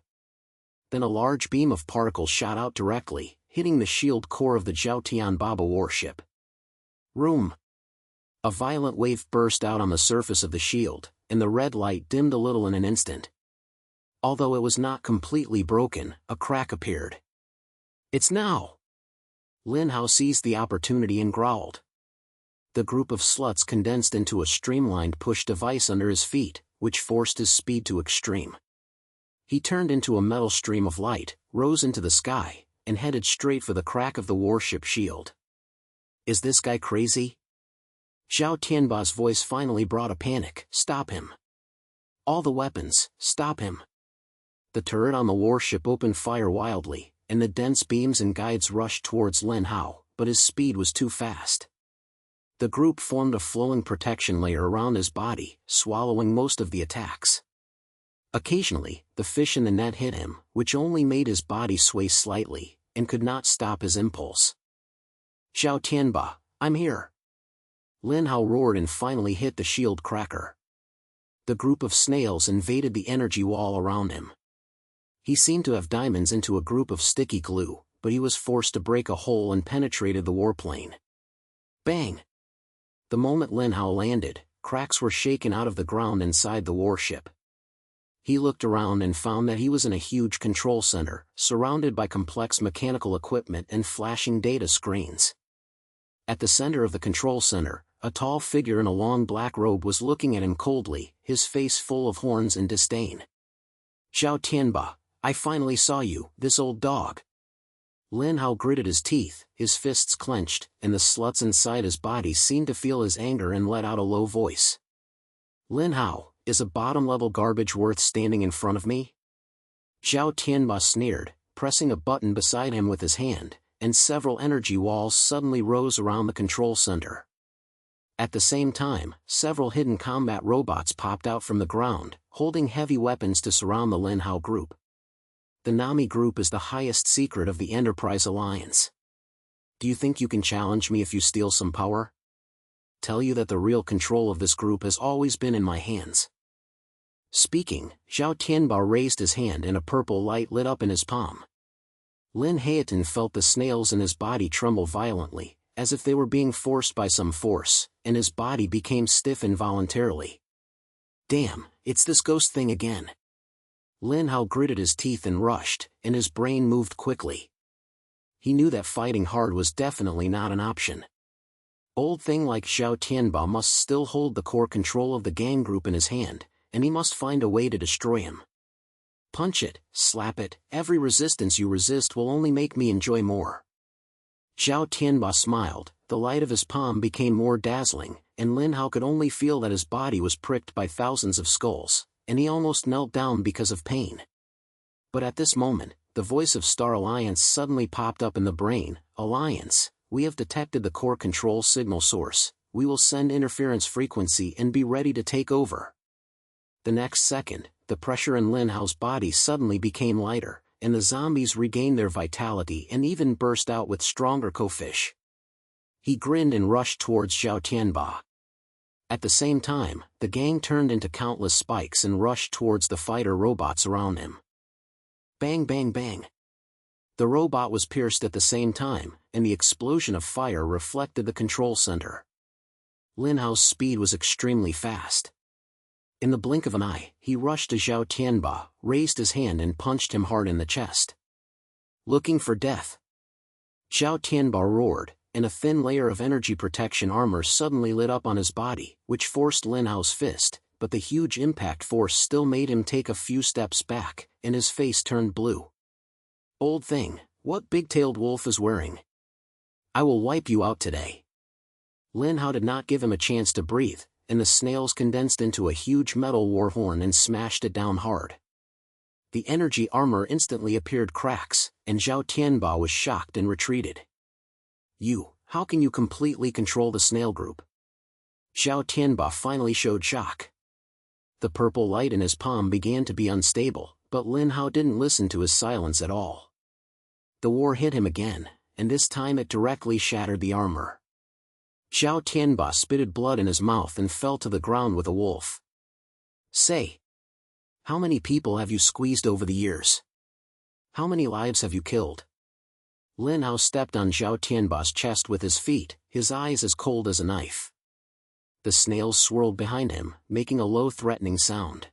Speaker 1: Then a large beam of particles shot out directly, hitting the shield core of the Zhao Tianbaba warship. Room! A violent wave burst out on the surface of the shield, and the red light dimmed a little in an instant. Although it was not completely broken, a crack appeared. It's now! Lin Hao seized the opportunity and growled. The group of sluts condensed into a streamlined push device under his feet, which forced his speed to extreme. He turned into a metal stream of light, rose into the sky, and headed straight for the crack of the warship shield. Is this guy crazy? Zhao Tianba's voice finally brought a panic. Stop him. All the weapons, stop him. The turret on the warship opened fire wildly, and the dense beams and guides rushed towards Lin Hao, but his speed was too fast. The group formed a flowing protection layer around his body, swallowing most of the attacks. Occasionally, the fish in the net hit him, which only made his body sway slightly, and could not stop his impulse. Zhao Tianba, I'm here! Lin Hao roared and finally hit the shield cracker. The group of snails invaded the energy wall around him. He seemed to have diamonds into a group of sticky glue, but he was forced to break a hole and penetrated the warplane. Bang! The moment Lin Hao landed, cracks were shaken out of the ground inside the warship. He looked around and found that he was in a huge control center, surrounded by complex mechanical equipment and flashing data screens. At the center of the control center, a tall figure in a long black robe was looking at him coldly, his face full of horns and disdain. "Zhao Tianba, I finally saw you, this old dog." Lin Hao gritted his teeth, his fists clenched, and the sluts inside his body seemed to feel his anger and let out a low voice. "Lin Hao, is a bottom-level garbage worth standing in front of me?" Zhao Tianba sneered, pressing a button beside him with his hand, and several energy walls suddenly rose around the control center. At the same time, several hidden combat robots popped out from the ground, holding heavy weapons to surround the Lin Hao group. The Nami group is the highest secret of the Enterprise Alliance. Do you think you can challenge me if you steal some power? Tell you that the real control of this group has always been in my hands. Speaking, Zhao Tianba raised his hand and a purple light lit up in his palm. Lin Hao felt the snails in his body tremble violently, as if they were being forced by some force, and his body became stiff involuntarily. Damn, it's this ghost thing again. Lin Hao gritted his teeth and rushed, and his brain moved quickly. He knew that fighting hard was definitely not an option. Old thing like Zhao Tianba must still hold the core control of the gang group in his hand, and he must find a way to destroy him. Punch it, slap it, every resistance you resist will only make me enjoy more. Zhao Tianba smiled, the light of his palm became more dazzling, and Lin Hao could only feel that his body was pricked by thousands of skulls, and he almost knelt down because of pain. But at this moment, the voice of Star Alliance suddenly popped up in the brain. "Alliance, we have detected the core control signal source, we will send interference frequency and be ready to take over." The next second, the pressure in Lin Hao's body suddenly became lighter, and the zombies regained their vitality and even burst out with stronger co-fish. He grinned and rushed towards Zhao Tianba. At the same time, the gang turned into countless spikes and rushed towards the fighter robots around him. Bang bang bang. The robot was pierced at the same time, and the explosion of fire reflected the control center. Lin Hao's speed was extremely fast. In the blink of an eye, he rushed to Zhao Tianba, raised his hand and punched him hard in the chest. "Looking for death?" Zhao Tianba roared, and a thin layer of energy protection armor suddenly lit up on his body, which forced Lin Hao's fist, but the huge impact force still made him take a few steps back, and his face turned blue. "Old thing, what big-tailed wolf is wearing? I will wipe you out today." Lin Hao did not give him a chance to breathe, and the snails condensed into a huge metal war horn and smashed it down hard. The energy armor instantly appeared cracks, and Zhao Tianba was shocked and retreated. How can you completely control the snail group?" Zhao Tianba finally showed shock. The purple light in his palm began to be unstable, but Lin Hao didn't listen to his silence at all. The war hit him again, and this time it directly shattered the armor. Zhao Tianba spitted blood in his mouth and fell to the ground with a wolf. "Say, how many people have you squeezed over the years? How many lives have you killed?" Lin Hao stepped on Zhao Tianba's chest with his feet, his eyes as cold as a knife. The snails swirled behind him, making a low threatening sound.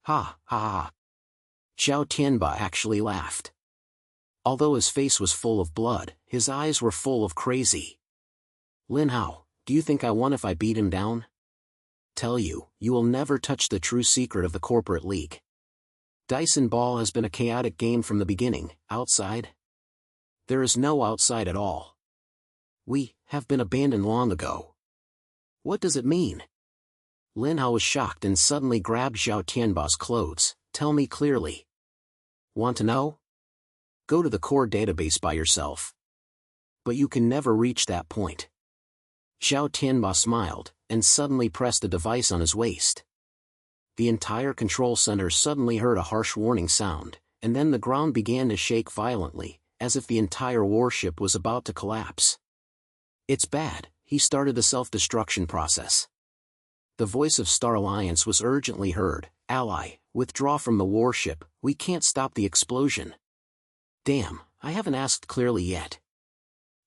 Speaker 1: "Ha, ha, ha." Zhao Tianba actually laughed. Although his face was full of blood, his eyes were full of crazy. "Lin Hao, do you think I won if I beat him down? Tell you, you will never touch the true secret of the corporate league. Dyson ball has been a chaotic game from the beginning. Outside? There is no outside at all. We have been abandoned long ago." "What does it mean?" Lin Hao was shocked and suddenly grabbed Zhao Tianba's clothes. "Tell me clearly. Want to know? Go to the core database by yourself. But you can never reach that point." Zhao Tianba smiled, and suddenly pressed a device on his waist. The entire control center suddenly heard a harsh warning sound, and then the ground began to shake violently, as if the entire warship was about to collapse. "It's bad," he started the self-destruction process. The voice of Star Alliance was urgently heard. "Ally, withdraw from the warship, we can't stop the explosion." "Damn, I haven't asked clearly yet."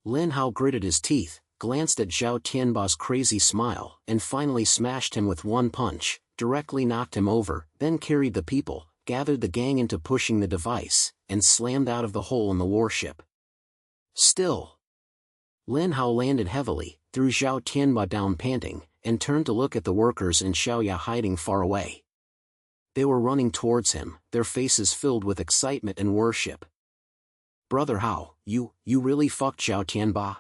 Speaker 1: Lin Hao gritted his teeth, glanced at Zhao Tianba's crazy smile, and finally smashed him with one punch, directly knocked him over, then carried the people, gathered the gang into pushing the device, and slammed out of the hole in the warship. Still, Lin Hao landed heavily, threw Zhao Tianba down panting, and turned to look at the workers in Xiaoya hiding far away. They were running towards him, their faces filled with excitement and worship. "Brother Hao, you really fucked Zhao Tianba?"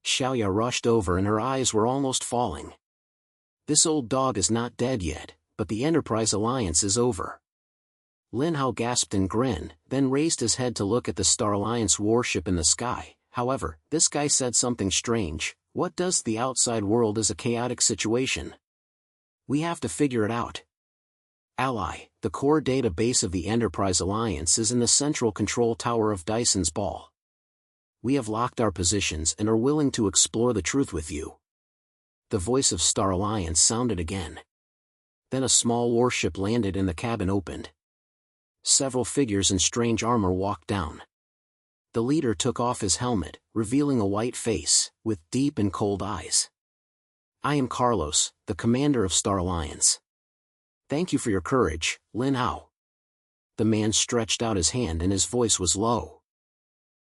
Speaker 1: Xiaoya rushed over and her eyes were almost falling. "This old dog is not dead yet, but the Enterprise Alliance is over." Lin Hao gasped and grinned, then raised his head to look at the Star Alliance warship in the sky. However, this guy said something strange. "What does the outside world is a chaotic situation? We have to figure it out." Ally, the core database of the Enterprise Alliance is in the central control tower of Dyson's Ball. We have locked our positions and are willing to explore the truth with you. The voice of Star Alliance sounded again. Then a small warship landed and the cabin opened. Several figures in strange armor walked down. The leader took off his helmet, revealing a white face, with deep and cold eyes. "I am Carlos, the commander of Star Alliance. Thank you for your courage, Lin Hao." The man stretched out his hand and his voice was low.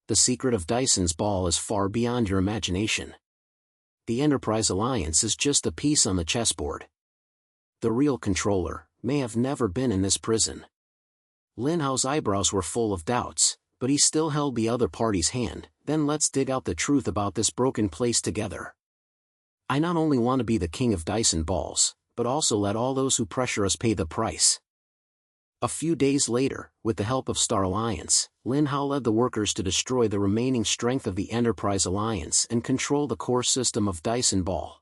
Speaker 1: "The secret of Dyson's Ball is far beyond your imagination. The Enterprise Alliance is just a piece on the chessboard. The real controller may have never been in this prison." Lin Hao's eyebrows were full of doubts, but he still held the other party's hand. "Then let's dig out the truth about this broken place together. I not only want to be the king of Dyson Balls, but also let all those who pressure us pay the price." A few days later, with the help of Star Alliance, Lin Hao led the workers to destroy the remaining strength of the Enterprise Alliance and control the core system of Dyson Ball.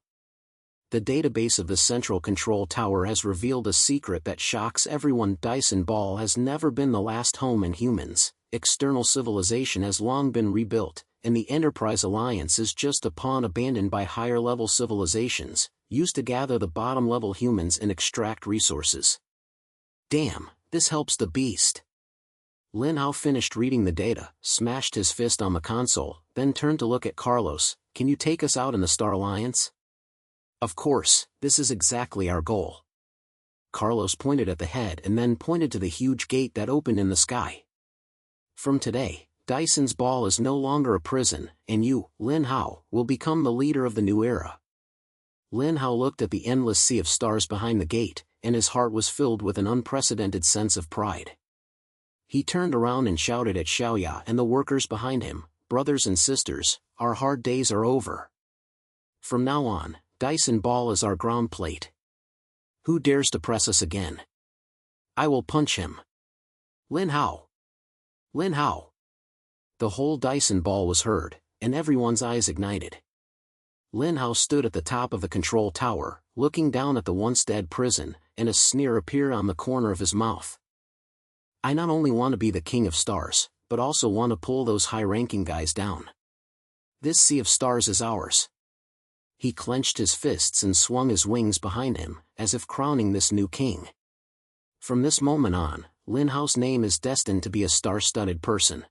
Speaker 1: The database of the Central Control Tower has revealed a secret that shocks everyone. Dyson Ball has never been the last home in humans. External civilization has long been rebuilt, and the Enterprise Alliance is just a pawn abandoned by higher-level civilizations, used to gather the bottom-level humans and extract resources. Damn, this helps the beast. Lin Hao finished reading the data, smashed his fist on the console, then turned to look at Carlos. "Can you take us out in the Star Alliance?" "Of course, this is exactly our goal." Carlos pointed at the head and then pointed to the huge gate that opened in the sky. "From today, Dyson's Ball is no longer a prison, and you, Lin Hao, will become the leader of the new era." Lin Hao looked at the endless sea of stars behind the gate, and his heart was filled with an unprecedented sense of pride. He turned around and shouted at Xiaoya and the workers behind him, "Brothers and sisters, our hard days are over. From now on, Dyson Ball is our ground plate. Who dares to press us again? I will punch him. Lin Hao! Lin Hao!" The whole Dyson Ball was heard, and everyone's eyes ignited. Lin Hao stood at the top of the control tower, looking down at the once-dead prison, and a sneer appeared on the corner of his mouth. "I not only want to be the king of stars, but also want to pull those high-ranking guys down. This sea of stars is ours." He clenched his fists and swung his wings behind him, as if crowning this new king. From this moment on, Lin Hao's name is destined to be a star-studded person.